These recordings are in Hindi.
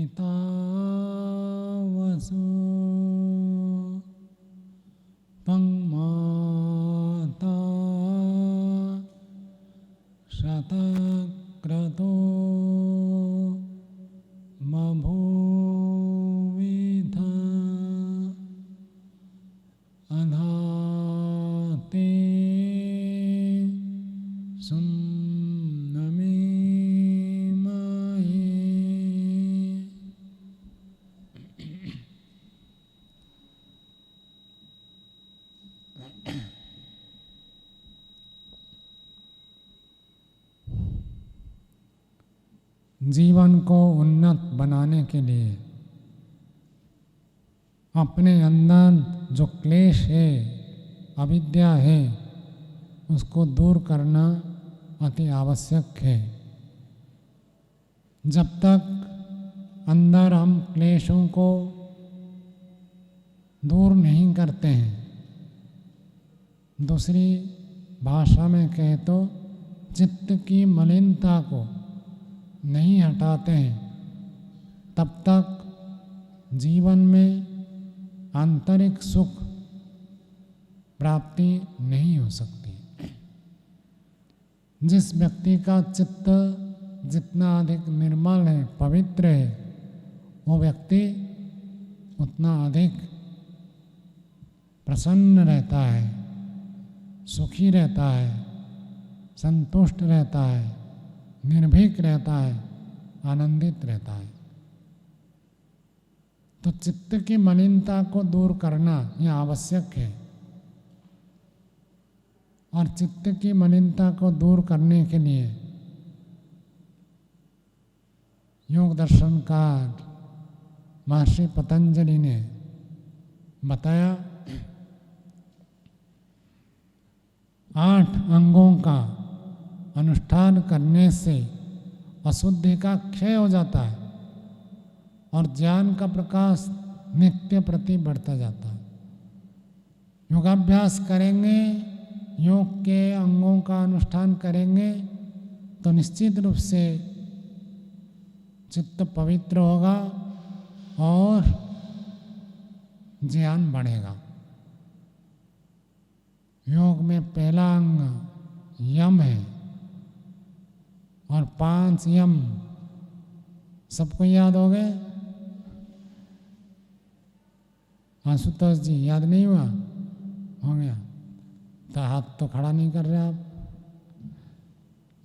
पिता वसु माता शतक्रतो बभूविथ अधाते जीवन को उन्नत बनाने के लिए अपने अंदर जो क्लेश है, अविद्या है, उसको दूर करना अति आवश्यक है। जब तक अंदर हम क्लेशों को दूर नहीं करते हैं, दूसरी भाषा में कहे तो चित्त की मलिनता को नहीं हटाते हैं, तब तक जीवन में आंतरिक सुख प्राप्ति नहीं हो सकती। जिस व्यक्ति का चित्त जितना अधिक निर्मल है, पवित्र है, वो व्यक्ति उतना अधिक प्रसन्न रहता है, सुखी रहता है, संतुष्ट रहता है, निर्भीक रहता है, आनंदित रहता है। तो चित्त की मलिनता को दूर करना यह आवश्यक है। और चित्त की मलिनता को दूर करने के लिए योग दर्शनकार महर्षि पतंजलि ने बताया 8 अंगों का अनुष्ठान करने से अशुद्धि का क्षय हो जाता है और ज्ञान का प्रकाश नित्य प्रति बढ़ता जाता है। योगाभ्यास करेंगे, योग के अंगों का अनुष्ठान करेंगे तो निश्चित रूप से चित्त पवित्र होगा और ज्ञान बढ़ेगा। योग में पहला अंग यम है और 5 यम सबको याद हो गए? आशुतोष जी याद नहीं हुआ? हो गया तो हाथ तो खड़ा नहीं कर रहे आप।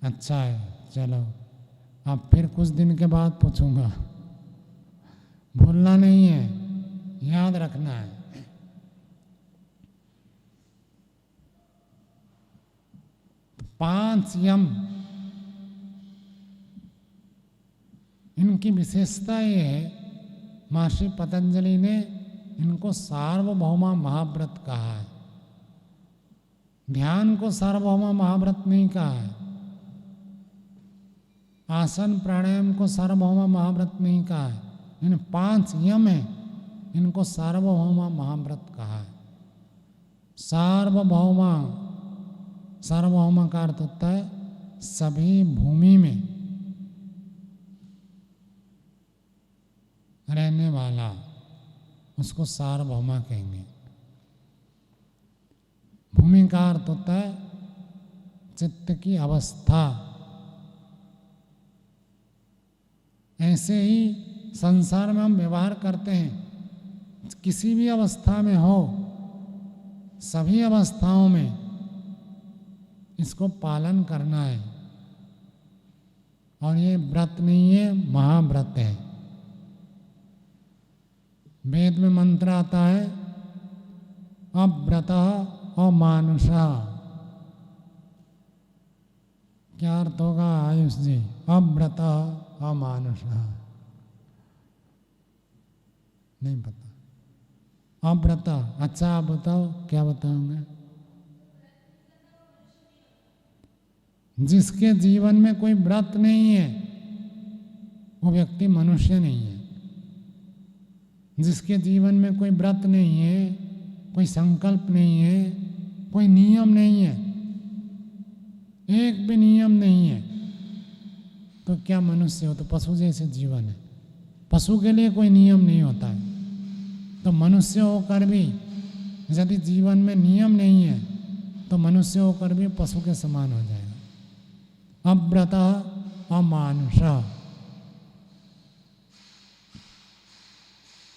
अच्छा है, चलो अब फिर कुछ दिन के बाद पूछूंगा, भूलना नहीं है, याद रखना है। तो 5 यम, इनकी विशेषता ये है, महर्षि पतंजलि ने इनको सार्वभौमा महाव्रत कहा है। ध्यान को सार्वभौमा महाव्रत नहीं कहा है, आसन प्राणायाम को सार्वभौमा महाव्रत नहीं कहा है। इन 5 यम है, इनको सार्वभौमा महाव्रत कहा है। सार्वभौमा, सार्वभौमा का अर्थ होता है सभी भूमि में रहने वाला, उसको सार्वभौमा कहेंगे। भूमि का अर्थ होता है चित्त की अवस्था। ऐसे ही संसार में हम व्यवहार करते हैं, किसी भी अवस्था में हो, सभी अवस्थाओं में इसको पालन करना है। और ये व्रत नहीं है, महाव्रत है। वेद में मंत्र आता है अव्रतः अमानुषः। क्या अर्थ होगा आयुष जी? अव्रतः अमानुषः, नहीं पता। अव्रतः, अच्छा आप बताओ, क्या बताओगे? जिसके जीवन में कोई व्रत नहीं है वो व्यक्ति मनुष्य नहीं है। जिसके जीवन में कोई व्रत नहीं है, कोई संकल्प नहीं है, कोई नियम नहीं है, एक भी नियम नहीं है, तो क्या मनुष्य हो? तो पशु जैसे जीवन है। पशु के लिए कोई नियम नहीं होता है। तो मनुष्य होकर भी यदि जीवन में नियम नहीं है तो मनुष्य होकर भी पशु के समान हो जाएगा। अव्रत अमानुष।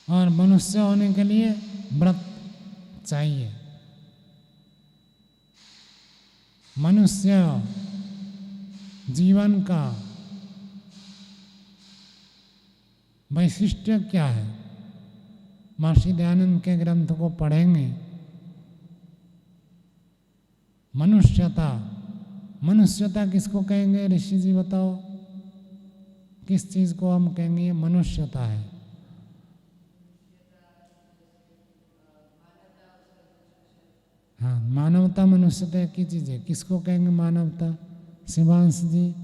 और मनुष्य होने के लिए व्रत चाहिए। मनुष्य जीवन का वैशिष्ट्य क्या है? महर्षि दयानंद के ग्रंथ को पढ़ेंगे। मनुष्यता, मनुष्यता किसको कहेंगे ऋषि जी बताओ? किस चीज को हम कहेंगे ये मनुष्यता है? हाँ, मानवता मनुष्यता एक ही चीज है। किसको कहेंगे मानवता? शिवांश जी,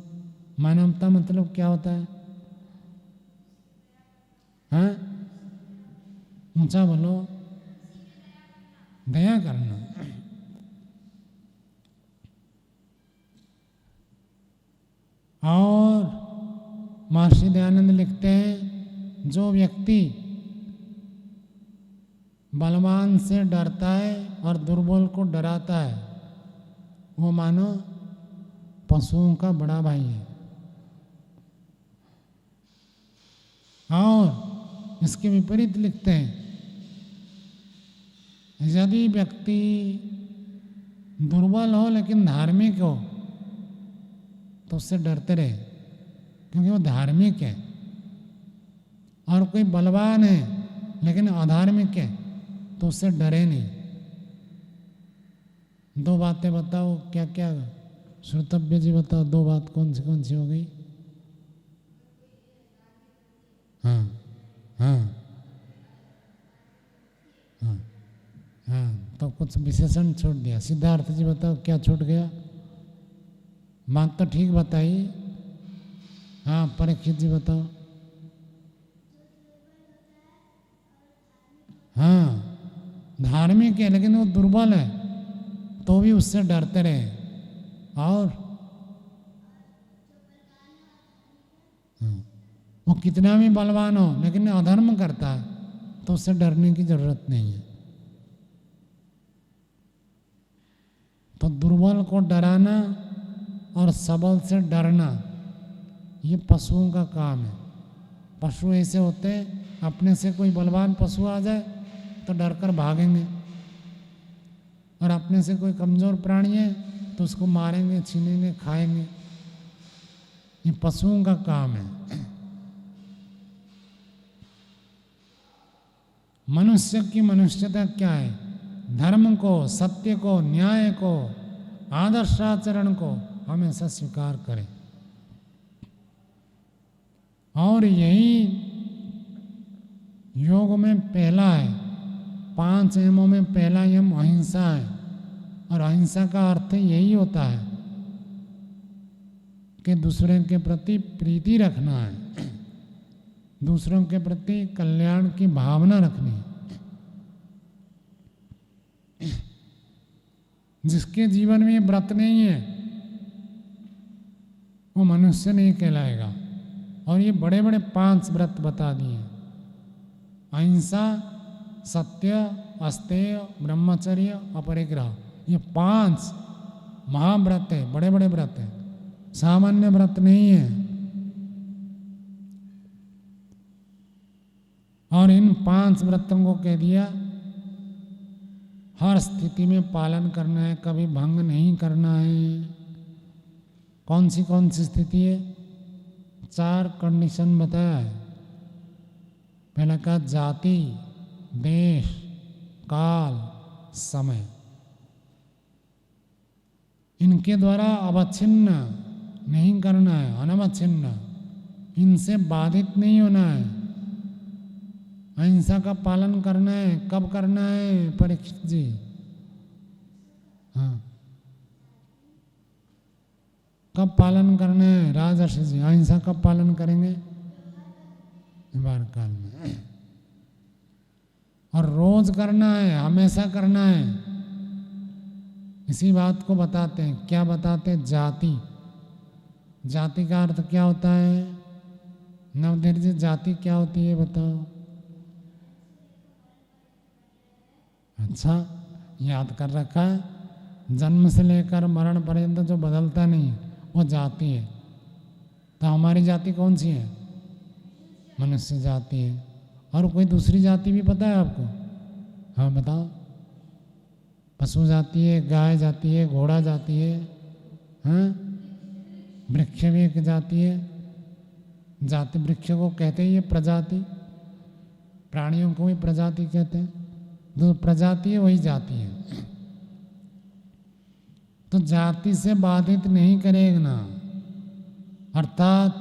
मानवता मतलब क्या होता है? हाँ, ऊंचा बोलो। दया करना। और महर्षि दयानंद लिखते हैं जो व्यक्ति बलवान से डरता है और दुर्बल को डराता है वो मानो पशुओं का बड़ा भाई है। और इसके विपरीत लिखते हैं यदि व्यक्ति दुर्बल हो लेकिन धार्मिक हो तो उससे डरते रहे, क्योंकि वो धार्मिक है। और कोई बलवान है लेकिन अधार्मिक है तो उससे डरे नहीं। दो बातें बताओ क्या क्या? श्रोतव्य जी बताओ, दो बात कौन सी हो गई? हाँ हाँ हाँ हाँ, तो कुछ विशेषण छोड़ दिया। सिद्धार्थ जी बताओ क्या छूट गया? बात तो ठीक बताई। हाँ, परीक्षित जी बताओ। हाँ, धार्मिक है लेकिन वो दुर्बल है तो भी उससे डरते रहे। और वो कितना भी बलवान हो लेकिन अधर्म करता है तो उससे डरने की जरूरत नहीं है। तो दुर्बल को डराना और सबल से डरना ये पशुओं का काम है। पशु ऐसे होते हैं, अपने से कोई बलवान पशु आ जाए तो डरकर भागेंगे, और अपने से कोई कमजोर प्राणी है तो उसको मारेंगे, छीनेंगे, खाएंगे। ये पशुओं का काम है। मनुष्य की मनुष्यता क्या है? धर्म को, सत्य को, न्याय को, आदर्श आचरण को हमेशा स्वीकार करें। और यही योग में पहला है। 5 यमों में पहला यम अहिंसा है, और अहिंसा का अर्थ यही होता है कि दूसरे के प्रति प्रीति रखना है, दूसरों के प्रति कल्याण की भावना रखनी है। जिसके जीवन में व्रत नहीं है वो मनुष्य नहीं कहलाएगा। और ये बड़े बड़े 5 व्रत बता दिए: अहिंसा, सत्य, अस्तेय, ब्रह्मचर्य, अपरिग्रह। ये 5 महाव्रत है, बड़े बड़े व्रत है, सामान्य व्रत नहीं है। और इन 5 व्रतों को कह दिया हर स्थिति में पालन करना है, कभी भंग नहीं करना है। कौन सी स्थिति है? 4 कंडीशन बताया है। पहला का जाति, देश, काल, समय। इनके द्वारा अवच्छिन्न नहीं करना है, अनवच्छिन्न। इनसे बाधित नहीं होना है। अहिंसा का पालन करना है। कब करना है परीक्षित जी? हाँ, कब पालन करना है राजर्षि जी? अहिंसा कब पालन करेंगे? व्यवहार काल में। और रोज करना है, हमेशा करना है। इसी बात को बताते हैं। क्या बताते हैं? जाति। जाति का अर्थ क्या होता है? नवधीर जी, जाति क्या होती है बताओ? अच्छा, याद कर रखा है। जन्म से लेकर मरण पर्यंत जो बदलता नहीं है वो जाति है। तो हमारी जाति कौन सी है? मनुष्य जाति है। और कोई दूसरी जाति भी पता है आपको? हाँ बताओ। पशु जाति है, गाय जाति है, घोड़ा जाति है, हाँ, वृक्ष भी एक जाति है। जाति वृक्ष को कहते हैं ये प्रजाति, प्राणियों को भी प्रजाति कहते हैं। जो प्रजाति है वही जाति है। तो जाति से बाधित नहीं करेगा ना। अर्थात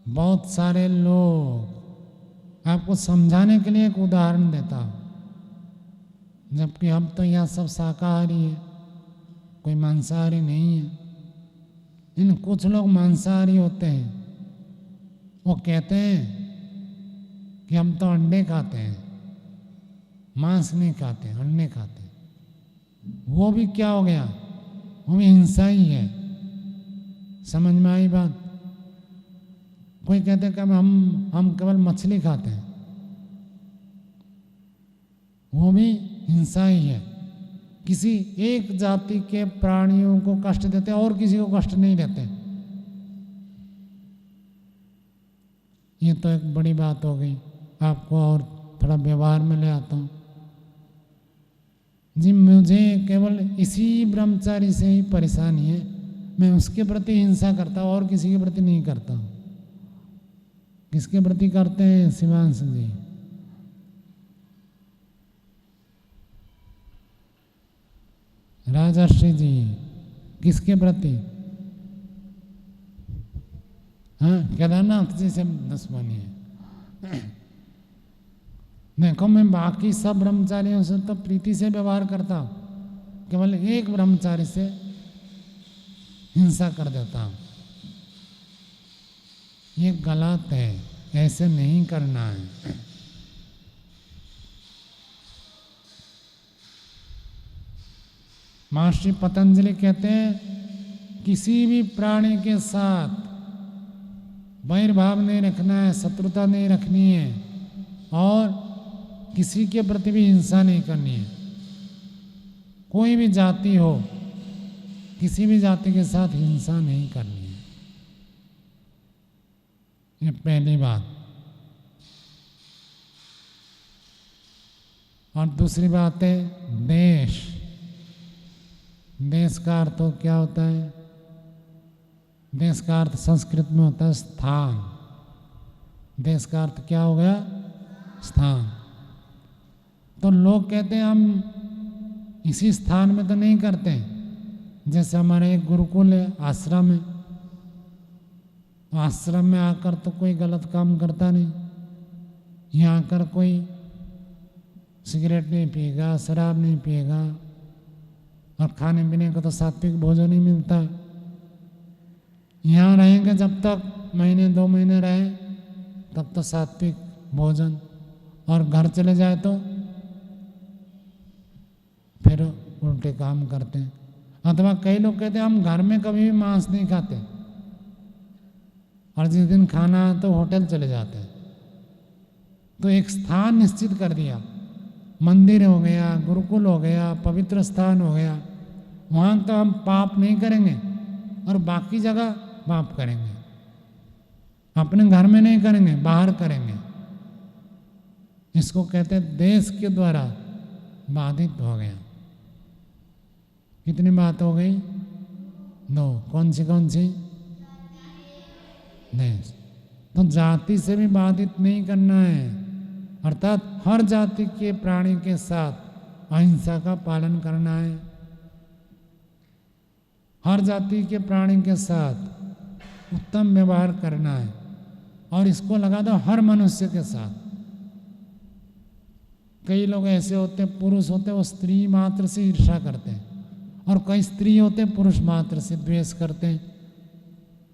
बहुत सारे लोग, आपको समझाने के लिए एक उदाहरण देता हूँ, जबकि हम तो यहाँ सब शाकाहारी है, कोई मांसाहारी नहीं है। इन कुछ लोग मांसाहारी होते हैं, वो कहते हैं कि हम तो अंडे खाते हैं, मांस नहीं खाते, अंडे खाते हैं। वो भी क्या हो गया? वो भी हिंसा ही है। समझ में आई बात? कोई कहते हैं कि हम केवल मछली खाते हैं, वो भी हिंसा ही है। किसी एक जाति के प्राणियों को कष्ट देते और किसी को कष्ट नहीं देते। ये तो एक बड़ी बात हो गई। आपको और थोड़ा व्यवहार में ले आता हूँ जी। मुझे केवल इसी ब्रह्मचारी से ही परेशानी है, मैं उसके प्रति हिंसा करता हूँ और किसी के प्रति नहीं करता हूँ। किसके प्रति करते हैं शिवांश जी? राजर्षि जी, किसके प्रति? हाँ, केदारनाथ जी से दुश्मनी है। देखो, मैं बाकी सब ब्रह्मचारियों से तो प्रीति से व्यवहार करता हूँ, केवल एक ब्रह्मचारी से हिंसा कर देता हूँ। ये गलत है, ऐसे नहीं करना है। महर्षि पतंजलि कहते हैं किसी भी प्राणी के साथ वैरभाव नहीं रखना है, शत्रुता नहीं रखनी है और किसी के प्रति भी हिंसा नहीं करनी है। कोई भी जाति हो, किसी भी जाति के साथ हिंसा नहीं करनी है। ये पहली बात। और दूसरी बात है देश। देश का अर्थ तो क्या होता है? देश का अर्थ संस्कृत में होता है स्थान। देश का अर्थ क्या हो गया? स्थान। तो लोग कहते हैं हम इसी स्थान में तो नहीं करते। जैसे हमारे एक गुरुकुल है, आश्रम है, आश्रम में आकर तो कोई गलत काम करता नहीं। यहाँ आकर कोई सिगरेट नहीं पिएगा, शराब नहीं पिएगा और खाने पीने का तो सात्विक भोजन ही मिलता है। यहाँ रहेंगे जब तक महीने 2 महीने रहे तब तो सात्विक भोजन, और घर चले जाए तो फिर उल्टे काम करते हैं। अथवा कई लोग कहते हैं हम घर में कभी भी मांस नहीं खाते और जिस दिन खाना है तो होटल चले जाते हैं। तो एक स्थान निश्चित कर दिया, मंदिर हो गया, गुरुकुल हो गया, पवित्र स्थान हो गया, वहाँ तो हम पाप नहीं करेंगे और बाकी जगह पाप करेंगे। अपने घर में नहीं करेंगे, बाहर करेंगे। इसको कहते हैं देश के द्वारा बाधित हो गया। कितनी बात हो गई? 2। कौन सी? देश। तो जाति से भी बाधित नहीं करना है, अर्थात हर जाति के प्राणी के साथ अहिंसा का पालन करना है। हर जाति के प्राणी के साथ उत्तम व्यवहार करना है। और इसको लगा दो हर मनुष्य के साथ। कई लोग ऐसे होते हैं, पुरुष होते हैं, वो स्त्री मात्र से ईर्ष्या करते हैं, और कई स्त्री होते हैं पुरुष मात्र से द्वेष करते हैं।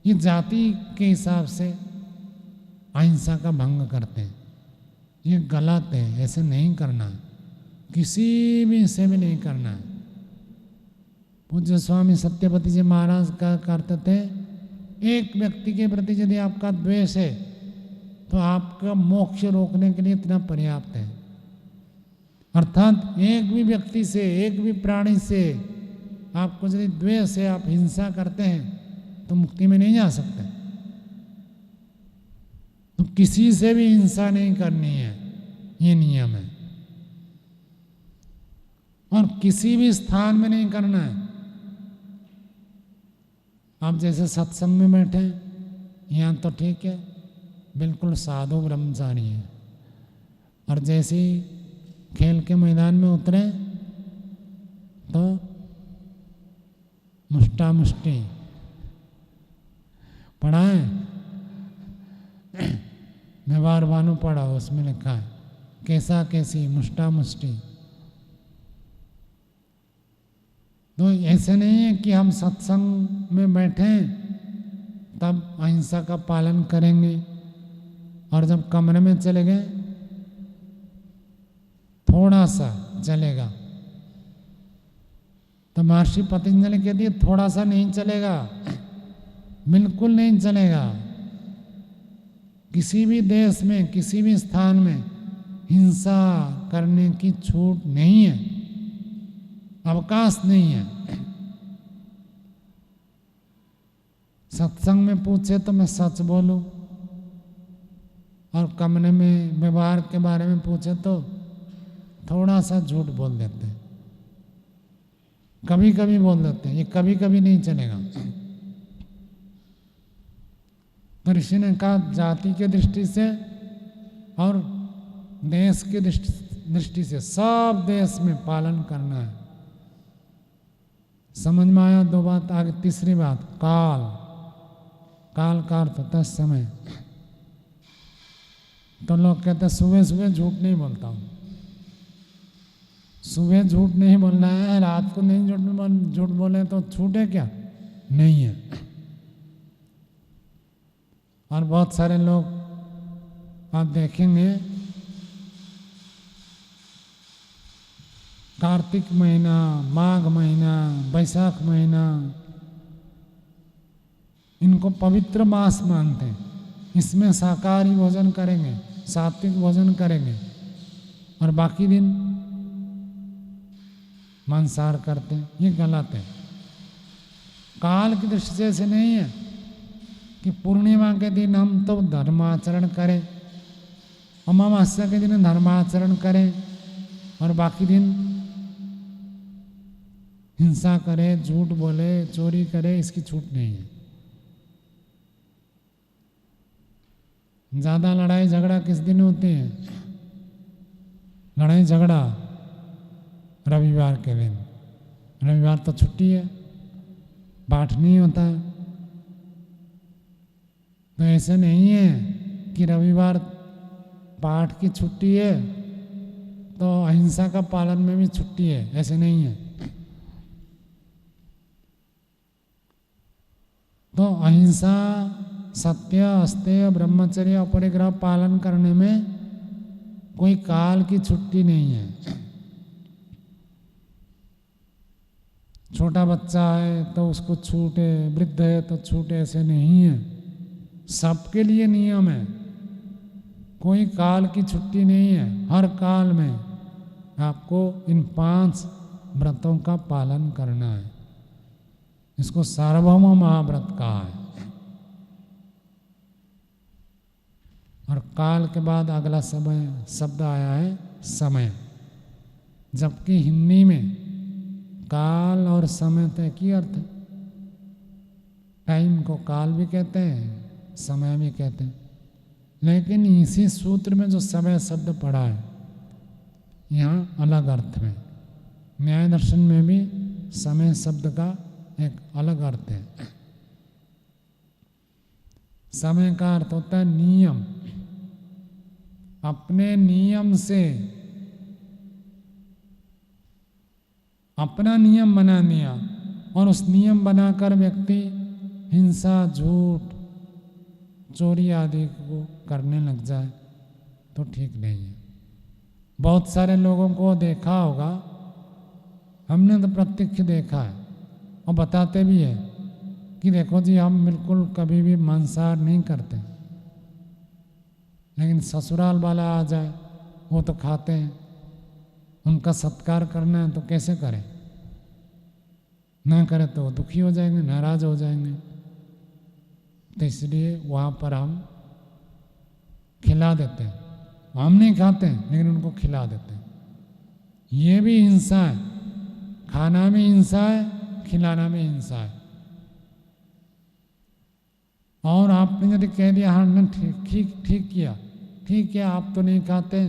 ये जाति के हिसाब से अहिंसा का भंग करते हैं। ये गलत है, ऐसे नहीं करना है, किसी भी से भी नहीं करना है। पूज्य स्वामी सत्यपति जी महाराज का करते थे एक व्यक्ति के प्रति यदि आपका द्वेष है तो आपका मोक्ष रोकने के लिए इतना पर्याप्त है। अर्थात एक भी व्यक्ति से, एक भी प्राणी से आपको यदि द्वेष है, आप हिंसा करते हैं तो मुक्ति में नहीं जा सकते। तो किसी से भी हिंसा नहीं करनी है, ये नियम है। और किसी भी स्थान में नहीं करना है। आप जैसे सत्संग में बैठे हैं, यहाँ तो ठीक है, बिल्कुल साधु ब्रह्मचारी है, और जैसे ही खेल के मैदान में उतरे तो मुष्टा मुष्टि पढ़ा है, व्यवहार भानु पढ़ा, उसमें लिखा है कैसा कैसी मुष्टा मुष्टि। तो ऐसे नहीं है कि हम सत्संग में बैठे तब अहिंसा का पालन करेंगे और जब कमरे में चले गए थोड़ा सा चलेगा। तो महर्षि पतंजलि कहती है थोड़ा सा नहीं चलेगा, बिल्कुल नहीं चलेगा। किसी भी देश में, किसी भी स्थान में हिंसा करने की छूट नहीं है, अवकाश नहीं है। सत्संग में पूछे तो मैं सच बोलूं, और कमरे में व्यवहार के बारे में पूछे तो थोड़ा सा झूठ बोल देते हैं, कभी कभी बोल देते हैं। ये कभी कभी नहीं चलेगा। तो ऋषि ने कहा जाति के दृष्टि से और देश के दृष्टि से सब देश में पालन करना है। समझ में आया? दो बात। आगे तीसरी बात, काल। काल का अर्थ होता है समय। तो लोग कहते हैं सुबह सुबह झूठ नहीं बोलता हूँ। सुबह झूठ नहीं बोलना है, रात को नहीं झूठ बोले तो छूटे क्या? नहीं है। और बहुत सारे लोग आप देखेंगे कार्तिक महीना, माघ महीना, बैसाख महीना, इनको पवित्र मास मानते हैं। इसमें शाकाहारी भोजन करेंगे, सात्विक भोजन करेंगे, और बाकी दिन मांसाहार करते हैं। ये गलत है। काल की दृष्टि से ऐसे नहीं है कि पूर्णिमा के दिन हम तो धर्माचरण करें, अमावस्या के दिन धर्माचरण करें, और बाकी दिन हिंसा करे, झूठ बोले, चोरी करे, इसकी छूट नहीं है। ज्यादा लड़ाई झगड़ा किस दिन होती है? लड़ाई झगड़ा रविवार के दिन। रविवार तो छुट्टी है, पाठ नहीं होता है। तो ऐसे नहीं है कि रविवार पाठ की छुट्टी है तो अहिंसा का पालन में भी छुट्टी है, ऐसे नहीं है। तो अहिंसा, सत्य, अस्तेय, ब्रह्मचर्य, अपरिग्रह पालन करने में कोई काल की छुट्टी नहीं है। छोटा बच्चा है तो उसको छूट है, वृद्ध है तो छूट है, ऐसे नहीं है। सबके लिए नियम है, कोई काल की छुट्टी नहीं है। हर काल में आपको इन 5 व्रतों का पालन करना है। इसको सार्वभौम महाव्रत कहा है। और काल के बाद अगला शब्द आया है समय, जबकि हिंदी में काल और समय तो एक ही अर्थ है। टाइम को काल भी कहते हैं, समय भी कहते हैं, लेकिन इसी सूत्र में जो समय शब्द पड़ा है यहाँ अलग अर्थ में। न्याय दर्शन में भी समय शब्द का एक अलग अर्थ है। समय का अर्थ होता है नियम। अपने नियम से अपना नियम बना दिया और उस नियम बनाकर व्यक्ति हिंसा, झूठ, चोरी आदि को करने लग जाए तो ठीक नहीं है। बहुत सारे लोगों को देखा होगा, हमने तो प्रत्यक्ष देखा है और बताते भी है कि देखो जी हम बिल्कुल कभी भी मांसाहार नहीं करते, लेकिन ससुराल वाला आ जाए वो तो खाते हैं, उनका सत्कार करना है तो कैसे करें, ना करें तो वो दुखी हो जाएंगे, नाराज हो जाएंगे। तो इसलिए वहाँ पर हम खिला देते हैं। हम नहीं खाते हैं लेकिन उनको खिला देते हैं। ये भी हिंसा है, खाना में हिंसा है, खिलाना में हिंसा है। और आपने यदि कह दिया हाँ ना ठीक किया, ठीक है आप तो नहीं खाते,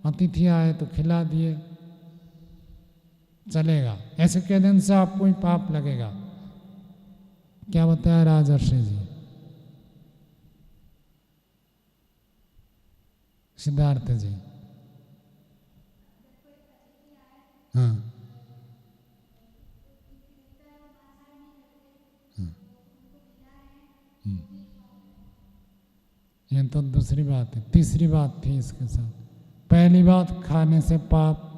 अतिथि आए तो खिला दिए, चलेगा, ऐसे कह देने से आपको ही पाप लगेगा। क्या बताया राजर्षि जी? सिद्धार्थ जी। हाँ, ये तो दूसरी बात है। तीसरी बात थी इसके साथ। पहली बात खाने से पाप,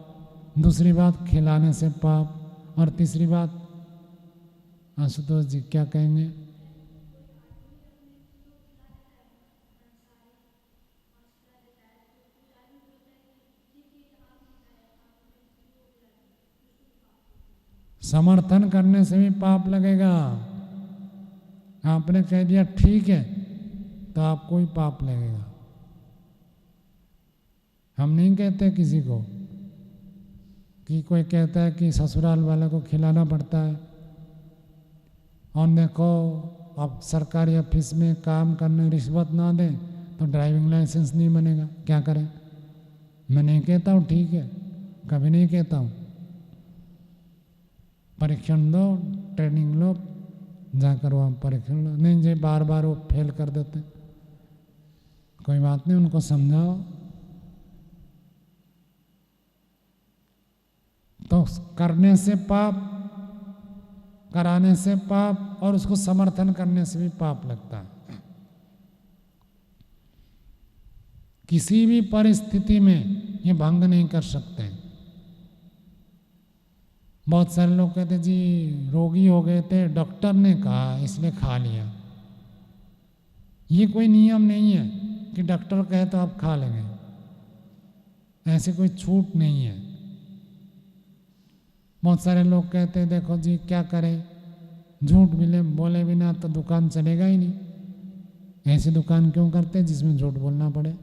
दूसरी बात खिलाने से पाप, और तीसरी बात आशुतोष जी क्या कहेंगे? समर्थन करने से भी पाप लगेगा। आपने कह दिया ठीक है तो आपको ही पाप लगेगा। हम नहीं कहते किसी को कि कोई कहता है कि ससुराल वाले को खिलाना पड़ता है, और देखो अब सरकारी ऑफिस में काम करने रिश्वत ना दें तो ड्राइविंग लाइसेंस नहीं बनेगा, क्या करें? मैं नहीं कहता हूँ ठीक है, कभी नहीं कहता हूँ। परीक्षण दो, ट्रेनिंग लो, जाकर वहाँ परीक्षण लो। नहीं जी बार बार वो फेल कर देते, कोई बात नहीं, उनको समझाओ। तो करने से पाप, कराने से पाप, और उसको समर्थन करने से भी पाप लगता है। किसी भी परिस्थिति में ये भंग नहीं कर सकते। बहुत सारे लोग कहते जी रोगी हो गए थे, डॉक्टर ने कहा इसलिए खा लिया। ये कोई नियम नहीं है कि डॉक्टर कहे तो आप खा लेंगे, ऐसे कोई छूट नहीं है। बहुत सारे लोग कहते हैं देखो जी क्या करें, झूठ बोले बिना तो दुकान चलेगा ही नहीं। ऐसी दुकान क्यों करते हैं जिसमें झूठ बोलना पड़े?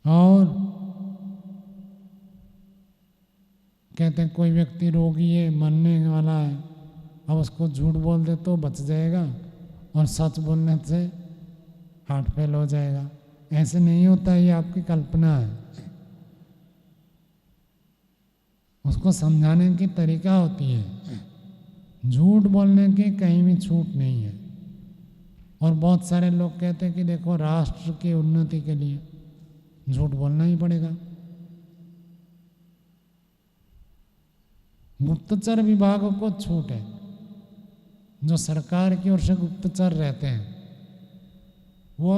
और कहते हैं कोई व्यक्ति रोगी है, मरने वाला है, अब उसको झूठ बोल दे तो बच जाएगा, और सच बोलने से हार्ट फेल हो जाएगा। ऐसे नहीं होता, ये आपकी कल्पना है। उसको समझाने की तरीका होती है। झूठ बोलने की कहीं भी छूट नहीं है। और बहुत सारे लोग कहते हैं कि देखो राष्ट्र की उन्नति के लिए झूठ बोलना ही पड़ेगा। गुप्तचर विभाग को छूट है, जो सरकार की ओर से गुप्तचर रहते हैं वो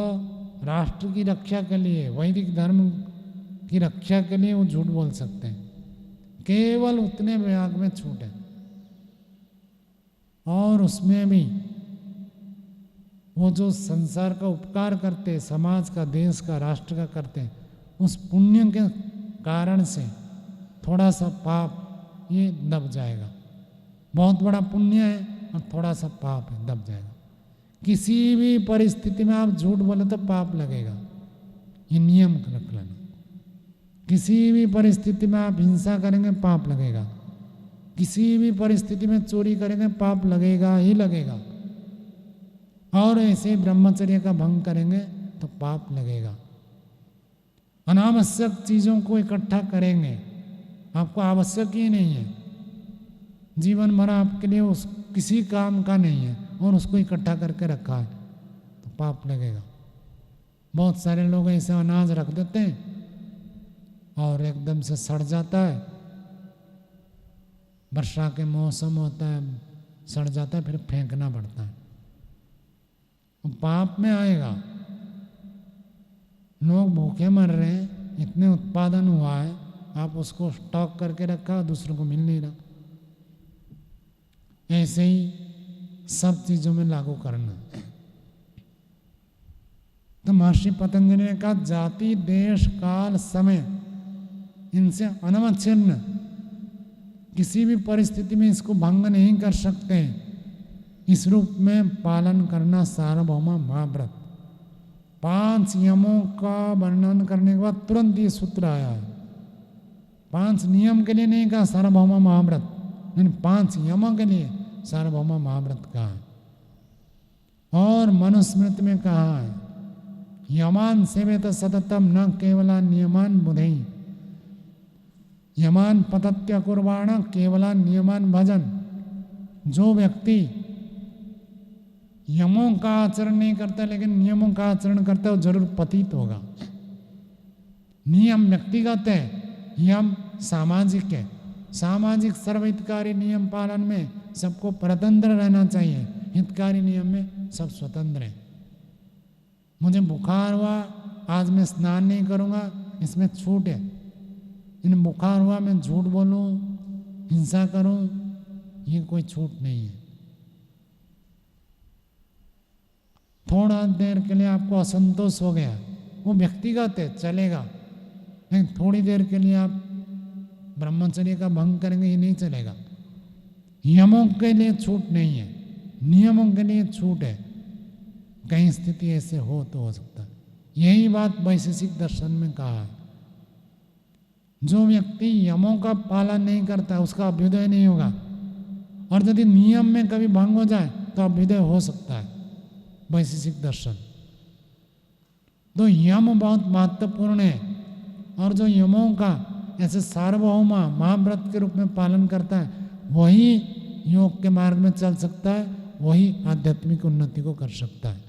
राष्ट्र की रक्षा के लिए, वैदिक धर्म की रक्षा के लिए वो झूठ बोल सकते हैं। केवल उतने विभाग में छूट है, और उसमें भी वो जो संसार का उपकार करते हैं, समाज का, देश का, राष्ट्र का करते हैं, उस पुण्य के कारण से थोड़ा सा पाप ये दब जाएगा। बहुत बड़ा पुण्य है और थोड़ा सा पाप है, दब जाएगा। किसी भी परिस्थिति में आप झूठ बोले तो पाप लगेगा, ये नियम रख लेना। किसी भी परिस्थिति में आप हिंसा करेंगे पाप लगेगा, किसी भी परिस्थिति में चोरी करेंगे पाप लगेगा ही लगेगा, और ऐसे ब्रह्मचर्य का भंग करेंगे तो पाप लगेगा। अनावश्यक चीज़ों को इकट्ठा करेंगे, आपको आवश्यक ही नहीं है, जीवन भर आपके लिए उस किसी काम का नहीं है, और उसको इकट्ठा करके रखा है तो पाप लगेगा। बहुत सारे लोग ऐसे अनाज रख देते हैं और एकदम से सड़ जाता है, वर्षा के मौसम होता है, सड़ जाता है, फिर फेंकना पड़ता है, पाप में आएगा। लोग भूखे मर रहे हैं, इतने उत्पादन हुआ है, आप उसको स्टॉक करके रखा, दूसरों को मिल नहीं रहा। ऐसे ही सब चीजों में लागू करना। तो महर्षि पतंजलि ने कहा जाति देश काल समय इनसे अनवच्छिन्न, किसी भी परिस्थिति में इसको भंग नहीं कर सकते। इस रूप में पालन करना सार्वभौम महाव्रत। 5 यमों का वर्णन करने के बाद तुरंत ये सूत्र आया है। 5 नियम के लिए नहीं कहा सार्वभौम महाव्रत, लेकिन 5 यमों के लिए सार्वभौम महाव्रत कहा है। और मनुस्मृति में कहा है यमान सेवेत सततम न केवला नियमान बुधई, यमान पतत्य कुर्बाण केवला नियमान भजन। जो व्यक्ति यमों का आचरण नहीं करता लेकिन नियमों का आचरण करता है वो जरूर पतित होगा। नियम व्यक्तिगत है, यम सामाजिक है। सामाजिक सर्वहितकारी नियम पालन में सबको परतंत्र रहना चाहिए, हितकारी नियम में सब स्वतंत्र हैं। मुझे बुखार हुआ, आज मैं स्नान नहीं करूँगा, इसमें छूट है। इन बुखार हुआ मैं झूठ बोलूँ, हिंसा करूँ, ये कोई छूट नहीं है। थोड़ा देर के लिए आपको असंतोष हो गया, वो व्यक्तिगत है, चलेगा। लेकिन थोड़ी देर के लिए आप ब्रह्मचर्य का भंग करेंगे, ये नहीं चलेगा। यमों के लिए छूट नहीं है, नियमों के लिए छूट है। कहीं स्थिति ऐसे हो तो हो सकता है। यही बात वैशेषिक दर्शन में कहा है। जो व्यक्ति यमों का पालन नहीं करता उसका अभ्युदय नहीं होगा, और यदि नियम में कभी भंग हो जाए तो अभ्युदय हो सकता है। वैशेषिक दर्शन तो यम बहुत महत्वपूर्ण है, और जो यमों का ऐसे सार्वभौम महाव्रत के रूप में पालन करता है वही योग के मार्ग में चल सकता है, वही आध्यात्मिक उन्नति को कर सकता है।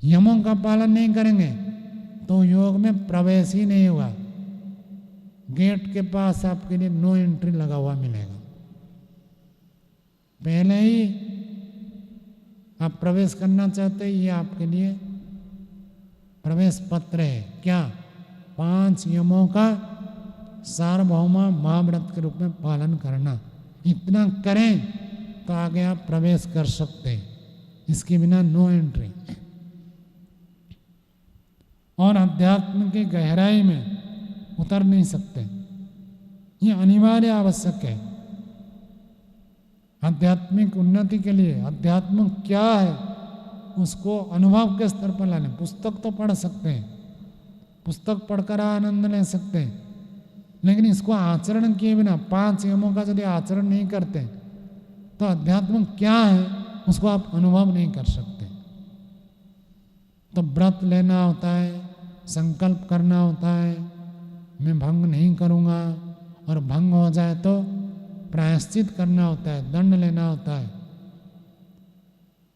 यमों का पालन नहीं करेंगे तो योग में प्रवेश ही नहीं हुआ। गेट के पास आपके लिए नो एंट्री लगा हुआ मिलेगा। पहले ही आप प्रवेश करना चाहते हैं, ये आपके लिए प्रवेश पत्र है। क्या? 5 यमों का सार्वभौम महाव्रत के रूप में पालन करना। इतना करें तो आगे आप प्रवेश कर सकते हैं, इसके बिना नो एंट्री। और अध्यात्म की गहराई में उतर नहीं सकते, ये अनिवार्य आवश्यक है। आध्यात्मिक उन्नति के लिए अध्यात्म क्या है उसको अनुभव के स्तर पर लाने। पुस्तक तो पढ़ सकते हैं, पुस्तक पढ़कर आनंद ले सकते हैं, लेकिन इसको आचरण किए बिना 5 यमों का यदि आचरण नहीं करते तो अध्यात्म क्या है उसको आप अनुभव नहीं कर सकते। तो व्रत लेना होता है, संकल्प करना होता है, मैं भंग नहीं करूँगा, और भंग हो जाए तो प्रायश्चित करना होता है, दंड लेना होता है।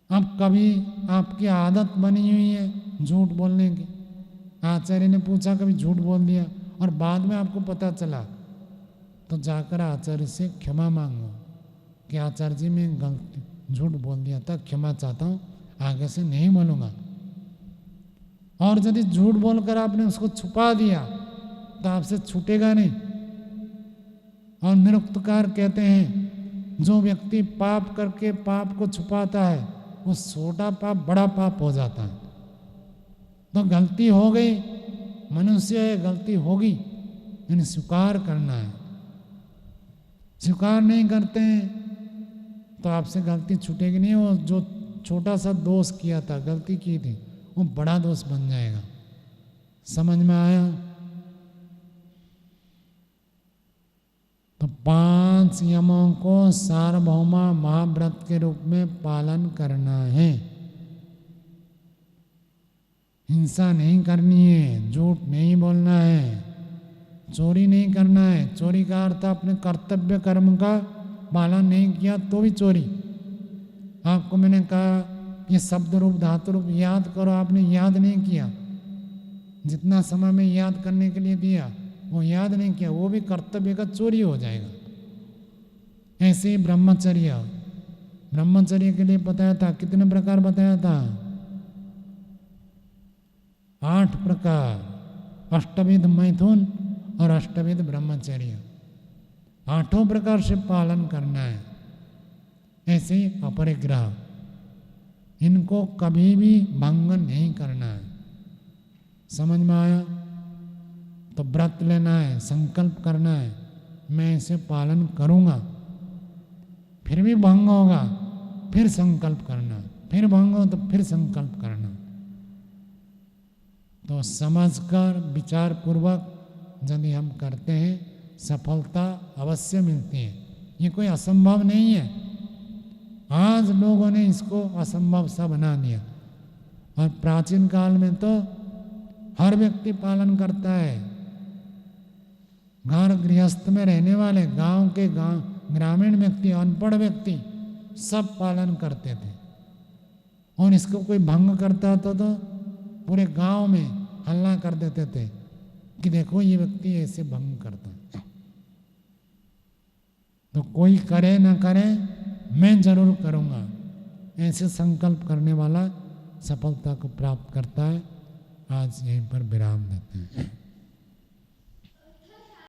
अब कभी आपकी आदत बनी हुई है झूठ बोलने की, आचार्य ने पूछा कभी झूठ बोल दिया और बाद में आपको पता चला, तो जाकर आचार्य से क्षमा मांगो कि आचार्य जी मैं गलती झूठ बोल दिया था, क्षमा चाहता हूँ, आगे से नहीं बोलूँगा। और यदि झूठ बोलकर आपने उसको छुपा दिया तो आपसे छूटेगा नहीं। और निरुक्तकार कहते हैं जो व्यक्ति पाप करके पाप को छुपाता है वो छोटा पाप बड़ा पाप हो जाता है। तो गलती हो गई, मनुष्य है, गलती होगी, यानी स्वीकार करना है। स्वीकार नहीं करते हैं तो आपसे गलती छूटेगी नहीं। वो जो छोटा सा दोष किया था, गलती की थी, वो बड़ा दोष बन जाएगा। समझ में आया? तो 5 यमों को सार्वभौम महाव्रत के रूप में पालन करना है। हिंसा नहीं करनी है, झूठ नहीं बोलना है, चोरी नहीं करना है। चोरी का अर्थ अपने कर्तव्य कर्म का पालन नहीं किया तो भी चोरी। आपको मैंने कहा ये शब्द रूप धातु रूप याद करो, आपने याद नहीं किया। जितना समय में याद करने के लिए दिया वो याद नहीं किया, वो भी कर्तव्य का चोरी हो जाएगा। ऐसे ही ब्रह्मचर्य, ब्रह्मचर्य के लिए बताया था, कितने प्रकार बताया था? 8 प्रकार, अष्टविध मैथुन और अष्टविध ब्रह्मचर्य, 8 प्रकार से पालन करना है। ऐसे ही अपरिग्रह, इनको कभी भी भंग नहीं करना है। समझ में आया? तो व्रत लेना है, संकल्प करना है, मैं इसे पालन करूँगा, फिर भी भंग होगा, फिर संकल्प करना, फिर भंग हो तो फिर संकल्प करना। तो समझकर विचार पूर्वक यदि हम करते हैं, सफलता अवश्य मिलती है। ये कोई असंभव नहीं है। आज लोगों ने इसको असंभव सा बना दिया, और प्राचीन काल में तो हर व्यक्ति पालन करता है। घर गृहस्थ में रहने वाले, गांव के ग्रामीण व्यक्ति, अनपढ़ व्यक्ति सब पालन करते थे, और इसको कोई भंग करता था तो पूरे गांव में हल्ला कर देते थे कि देखो ये व्यक्ति ऐसे भंग करता है। तो कोई करे ना करे, मैं जरूर करूँगा, ऐसे संकल्प करने वाला सफलता को प्राप्त करता है। आज यहीं पर विराम देते हैं।